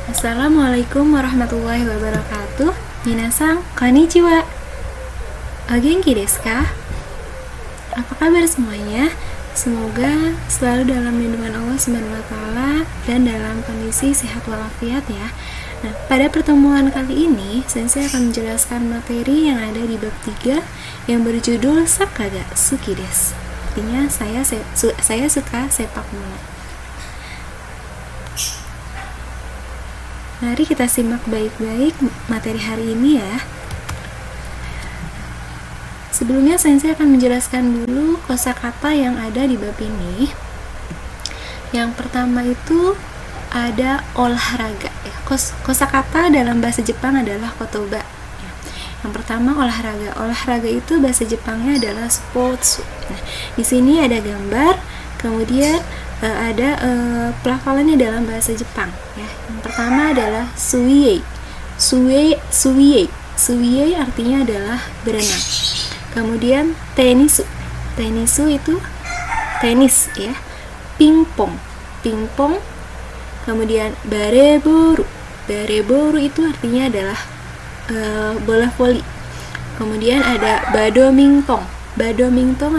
Assalamualaikum warahmatullahi wabarakatuh. Minasan, konnichiwa. O genki desu ka? Apa kabar semuanya? Semoga selalu dalam lindungan Allah Subhanahu wa taala dan dalam kondisi sehat walafiat ya. Nah, pada pertemuan kali ini, Sensei akan menjelaskan materi yang ada di bab 3 yang berjudul Sakaga Suki desu. Artinya saya suka sepak bola. Mari kita simak baik-baik materi hari ini ya. Sebelumnya Sensei akan menjelaskan dulu kosakata yang ada di bab ini. Yang pertama itu ada olahraga ya. Kosakata dalam bahasa Jepang adalah kotoba ya. Yang pertama olahraga. Olahraga itu bahasa Jepangnya adalah sports. Nah, di sini ada gambar, kemudian ada pelafalannya dalam bahasa Jepang ya. Yang pertama adalah suiei. Suiei artinya adalah berenang. Kemudian tenisu itu tenis ya. Pingpong. Kemudian bareboru itu artinya adalah bola voli. Kemudian ada badminton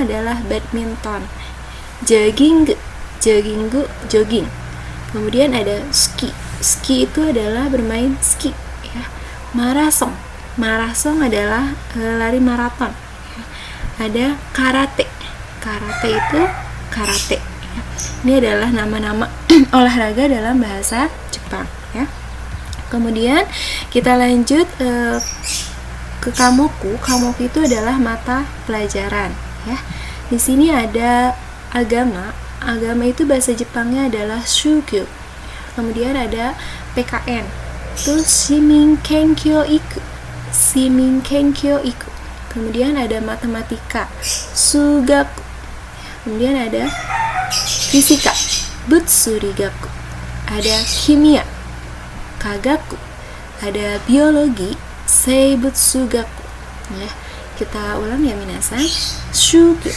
adalah badminton. Jogging. Kemudian ada ski itu adalah bermain ski ya. Marathon adalah lari maraton ya. Ada karate itu karate ya. Ini adalah nama-nama olahraga dalam bahasa Jepang ya. Kemudian kita lanjut ke kamoku itu adalah mata pelajaran ya. Di sini ada agama itu bahasa Jepangnya adalah shugyo. Kemudian ada PKN itu shimin kenkyo iku. Kemudian ada matematika sugaku. Kemudian ada fisika butsurigaku. Ada kimia kagaku. Ada biologi seibutsugaku ya. Kita ulang ya minasan. Shugyo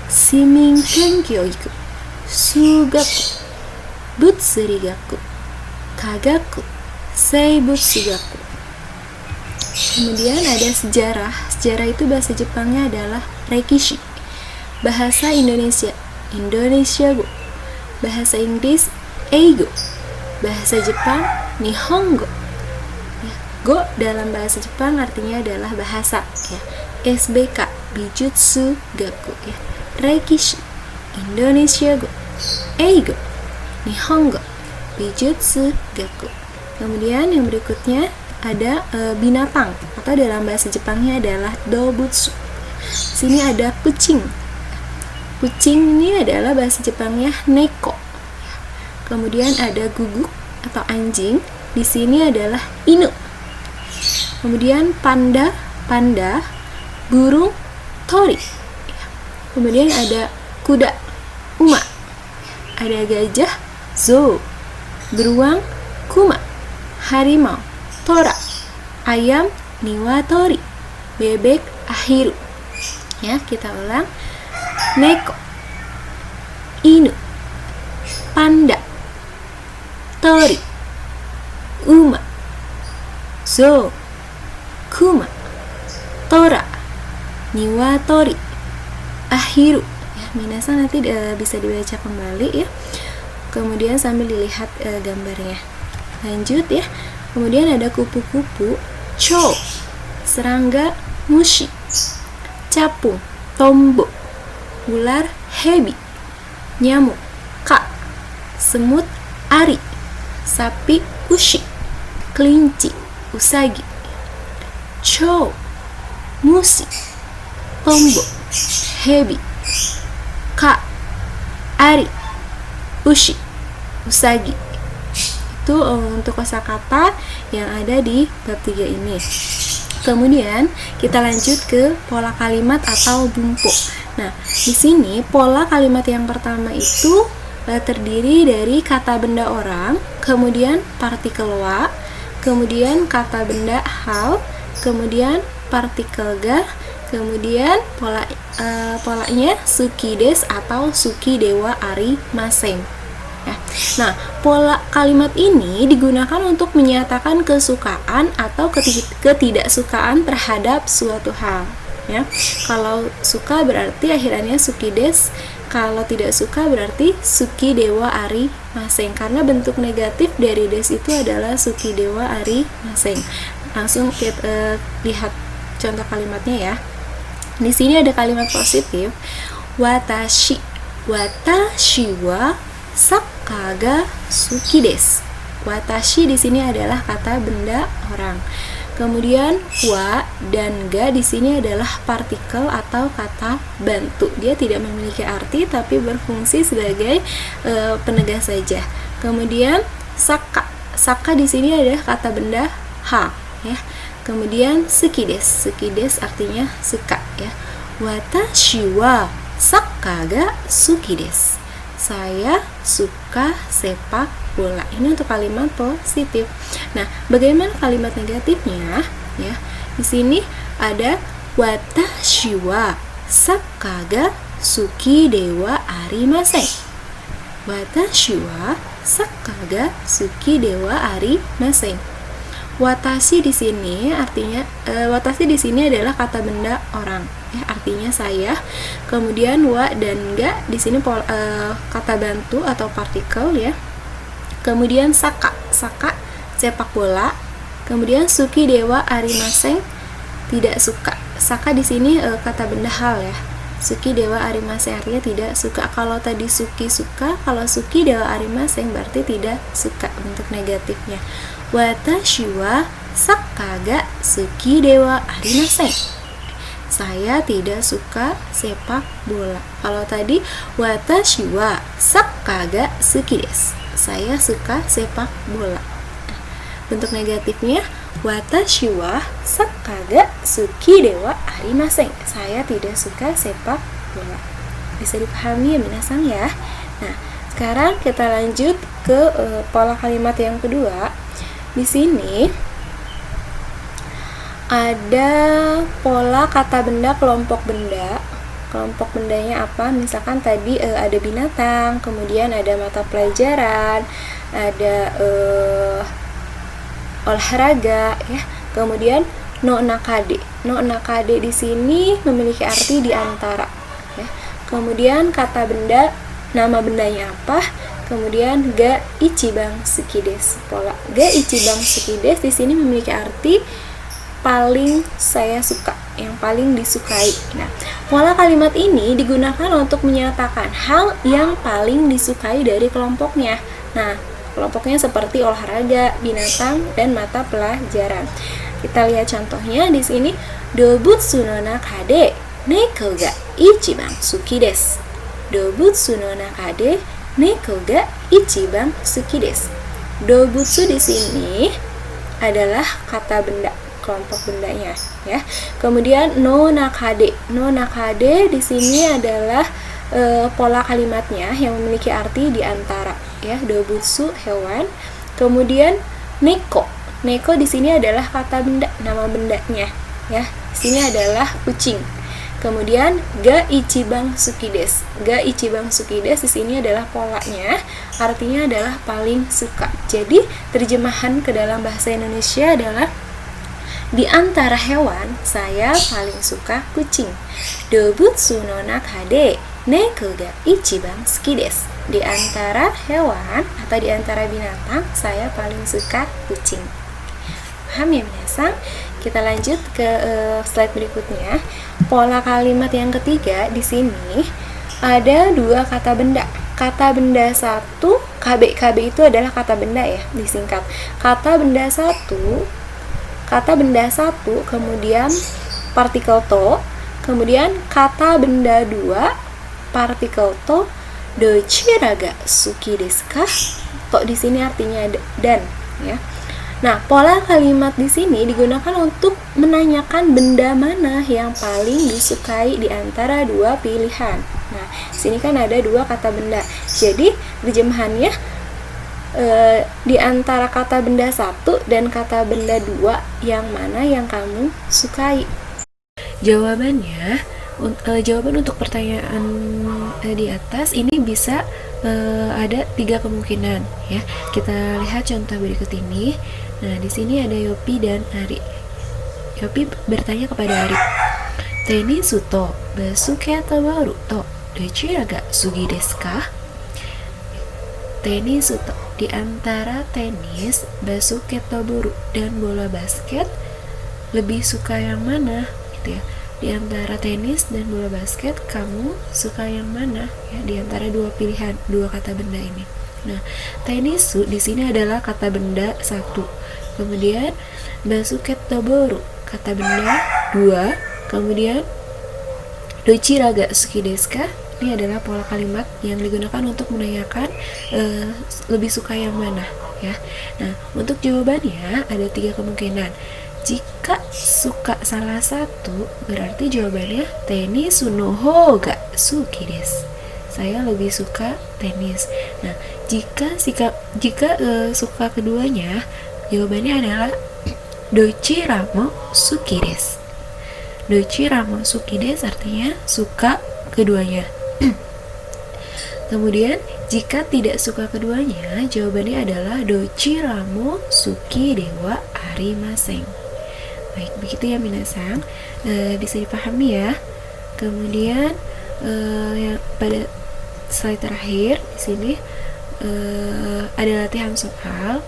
shimin kenkyo iku. Sugaku butsurigaku kagaku seibutsugaku. Kemudian ada sejarah itu bahasa Jepangnya adalah rekishi. Bahasa Indonesia go. Bahasa Inggris eigo. Bahasa Jepang nihongo ya. Go dalam bahasa Jepang artinya adalah bahasa ya. SBK bijutsu gaku ya. Rekishi Indonesia go eigo nihongo bijutsu gaku. Kemudian yang berikutnya ada binatang atau dalam bahasa Jepangnya adalah dobutsu. Sini ada kucing ini adalah bahasa Jepangnya neko. Kemudian ada guguk atau anjing, di sini adalah inu. Kemudian panda burung tori. Kemudian ada kuda uma. Ada gajah zou. Beruang kuma. Harimau tora. Ayam niwatori. Bebek ahiru. Ya, kita ulang. Neko, inu, panda, tori, uma, zou, kuma, tora, niwatori, ahiru ya. Minasan nanti bisa dibaca kembali ya. Kemudian sambil dilihat gambarnya. Lanjut ya. Kemudian ada kupu-kupu, chou, serangga, mushi, capung, tombo, ular, hebi, nyamuk, ka, semut, ari, sapi, ushi, kelinci, usagi, chou, musi, tombo, hebi, ka, ari, ushi, usagi. Itu untuk kosakata yang ada di bab 3 ini. Kemudian kita lanjut ke pola kalimat atau bumpo. Nah, di sini pola kalimat yang pertama itu terdiri dari kata benda orang, kemudian partikel wa, kemudian kata benda hal, kemudian partikel ga, kemudian polanya suki des atau suki dewa ari maseng. ya. Nah, pola kalimat ini digunakan untuk menyatakan kesukaan atau ketidaksukaan terhadap suatu hal, ya. Kalau suka berarti akhirannya suki des, kalau tidak suka berarti suki dewa ari maseng, karena bentuk negatif dari des itu adalah suki dewa ari maseng. Langsung kita lihat contoh kalimatnya ya. Di sini ada kalimat positif, watashi wa saka ga suki desu. Watashi di sini adalah kata benda orang. Kemudian wa dan ga di sini adalah partikel atau kata bantu. Dia tidak memiliki arti tapi berfungsi sebagai penegas saja. Kemudian saka. Saka di sini adalah kata benda ha, ya. Kemudian suki desu artinya suka, ya. Watashi wa saka ga suki desu. Saya suka sepak bola. Ini untuk kalimat positif. Nah, bagaimana kalimat negatifnya? Ya, di sini ada watashi wa saka ga suki dewa arimasen. Watashi wa saka ga suki dewa arimasen. Watashi di sini artinya watashi di sini adalah kata benda orang, ya, artinya saya. Kemudian wa dan ga di sini kata bantu atau partikel, ya. Kemudian saka sepak bola. Kemudian suki dewa arimaseng tidak suka. Saka di sini kata benda hal, ya. Suki dewa arimaseng artinya tidak suka. Kalau tadi suki suka, kalau suki dewa arimaseng berarti tidak suka, bentuk negatifnya. Watashi wa saka ga suki dewa arimasen. Saya tidak suka sepak bola. Kalau tadi watashi wa saka ga suki desu. Saya suka sepak bola. Bentuk negatifnya watashi wa saka ga suki dewa arimasen. Saya tidak suka sepak bola. Bisa dipahami ya minasang ya. Nah, sekarang kita lanjut ke pola kalimat yang kedua. Di sini ada pola kata benda kelompok benda. Kelompok bendanya apa? Misalkan tadi ada binatang, kemudian ada mata pelajaran, ada olahraga, ya. Kemudian no nakade. No nakade di sini memiliki arti di antara, ya. Kemudian kata benda, nama bendanya apa? Kemudian ga ichibang suki desu. Pola ga ichibang suki desu di sini memiliki arti paling saya suka, yang paling disukai. Nah, pola kalimat ini digunakan untuk menyatakan hal yang paling disukai dari kelompoknya. Nah, kelompoknya seperti olahraga, binatang, dan mata pelajaran. Kita lihat contohnya di sini. Dobutsu no nakade neko ga ichibang suki desu. Dobutsu no nakade neko ga ichibang suki desu. Dobutsu di sini adalah kata benda, kelompok bendanya, ya. Kemudian no nakade. No nakade di sini adalah pola kalimatnya yang memiliki arti di antara, ya. Dobutsu hewan. Kemudian neko. Neko di sini adalah kata benda, nama bendanya, ya. Di sini adalah kucing. Kemudian ga ichibang suki desu. Ga ichibang suki desu di sini adalah polanya, artinya adalah paling suka. Jadi terjemahan ke dalam bahasa Indonesia adalah di antara hewan saya paling suka kucing. Dobutsu no nakade neko ga ichibang suki desu. Di antara hewan atau di antara binatang saya paling suka kucing. Paham ya minasang? Kita lanjut ke slide berikutnya. Pola kalimat yang ketiga di sini ada dua kata benda. Kata benda satu, KB itu adalah kata benda, ya, disingkat. Kata benda satu, kemudian partikel to, kemudian kata benda dua, partikel to, dochira ga suki desu ka? To di sini artinya dan, ya. Nah, pola kalimat di sini digunakan untuk menanyakan benda mana yang paling disukai di antara dua pilihan. Nah, di sini kan ada dua kata benda. Jadi, terjemahannya di antara kata benda satu dan kata benda dua, yang mana yang kamu sukai? Jawaban untuk pertanyaan di atas ini bisa ada 3 kemungkinan ya. Kita lihat contoh berikut ini. Nah, di sini ada Yopi dan Ari. Yopi bertanya kepada Ari, "Tenis to basuke tabaru to dochira ga sugi desu ka?" Tenis to, di antara tenis, basuke tabaru dan bola basket, lebih suka yang mana gitu ya. Di antara tenis dan bola basket, kamu suka yang mana ya, di antara dua pilihan, dua kata benda ini. Nah, tenisu di sini adalah kata benda 1. Kemudian basuke tabaru kata benda 2. Kemudian dochira ga suki desu ka, ini adalah pola kalimat yang digunakan untuk menanyakan lebih suka yang mana ya. Nah, untuk jawabannya ada 3 kemungkinan. Jika suka salah satu, berarti jawabannya tenis no hoga suki desu. Saya lebih suka tenis. Nah, jika suka keduanya, jawabannya adalah dochira mo suki desu. Dochira mo suki desu artinya suka keduanya. Kemudian jika tidak suka keduanya, jawabannya adalah dochira mo suki dewa arimasen. Baik, begitu ya minasang, bisa dipahami ya. Kemudian yang pada slide terakhir di sini ada latihan soal.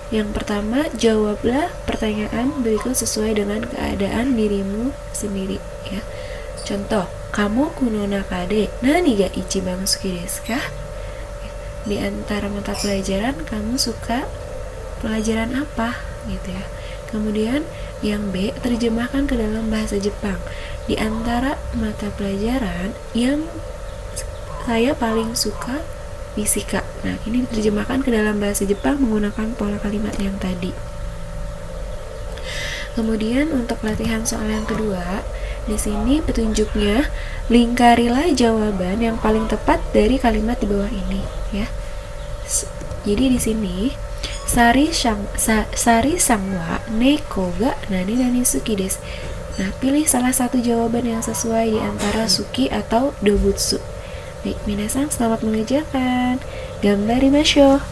Yang pertama, jawablah pertanyaan berikut sesuai dengan keadaan dirimu sendiri ya. Contoh, kamu kuno nakade nani ga ichiban suki desu ka? Di antara mata pelajaran kamu suka pelajaran apa gitu ya. Kemudian yang B, terjemahkan ke dalam bahasa Jepang. Di antara mata pelajaran yang saya paling suka fisika. Nah, ini diterjemahkan ke dalam bahasa Jepang menggunakan pola kalimat yang tadi. Kemudian untuk latihan soal yang kedua, di sini petunjuknya, lingkarilah jawaban yang paling tepat dari kalimat di bawah ini ya. Jadi di sini Sari sangwa neko ga nani nani suki desu. Nah, pilih salah satu jawaban yang sesuai di antara suki atau dobutsu. Baik, minasan, selamat mengerjakan. Gambarimashou.